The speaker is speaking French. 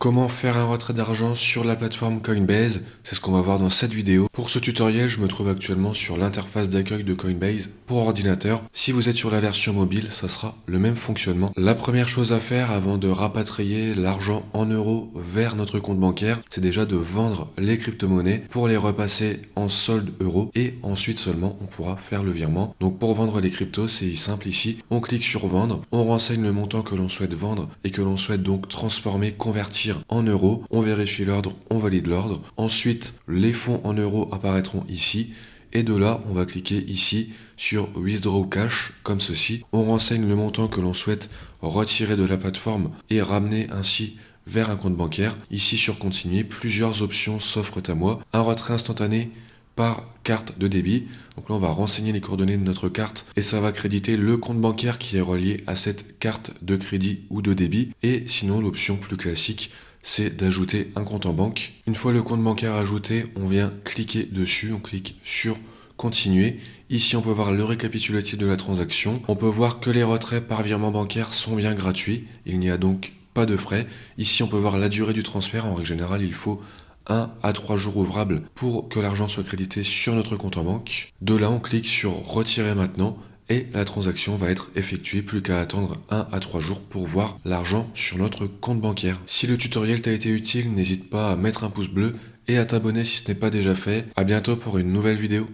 Comment faire un retrait d'argent sur la plateforme Coinbase? C'est ce qu'on va voir dans cette vidéo. Pour ce tutoriel, je me trouve actuellement sur l'interface d'accueil de Coinbase pour ordinateur. Si vous êtes sur la version mobile, ça sera le même fonctionnement. La première chose à faire avant de rapatrier l'argent en euros vers notre compte bancaire, c'est déjà de vendre les crypto-monnaies pour les repasser en solde euros et ensuite seulement on pourra faire le virement. Donc pour vendre les cryptos, c'est simple ici. On clique sur vendre, on renseigne le montant que l'on souhaite vendre et que l'on souhaite donc transformer, convertir en euros, on vérifie l'ordre, on valide l'ordre. Ensuite, les fonds en euros apparaîtront ici. Et de là, on va cliquer ici sur Withdraw Cash, comme ceci. On renseigne le montant que l'on souhaite retirer de la plateforme et ramener ainsi vers un compte bancaire. Ici sur Continuer, plusieurs options s'offrent à moi. Un retrait instantané par carte de débit. Donc là, on va renseigner les coordonnées de notre carte et ça va créditer le compte bancaire qui est relié à cette carte de crédit ou de débit. Et sinon, l'option plus classique, c'est d'ajouter un compte en banque. Une fois le compte bancaire ajouté, on vient cliquer dessus, on clique sur Continuer. Ici, on peut voir le récapitulatif de la transaction. On peut voir que les retraits par virement bancaire sont bien gratuits. Il n'y a donc pas de frais. Ici, on peut voir la durée du transfert. En règle générale, il faut 1 à 3 jours ouvrables pour que l'argent soit crédité sur notre compte en banque. De là, on clique sur Retirer maintenant et la transaction va être effectuée, plus qu'à attendre 1 à 3 jours pour voir l'argent sur notre compte bancaire. Si le tutoriel t'a été utile, n'hésite pas à mettre un pouce bleu et à t'abonner si ce n'est pas déjà fait. À bientôt pour une nouvelle vidéo.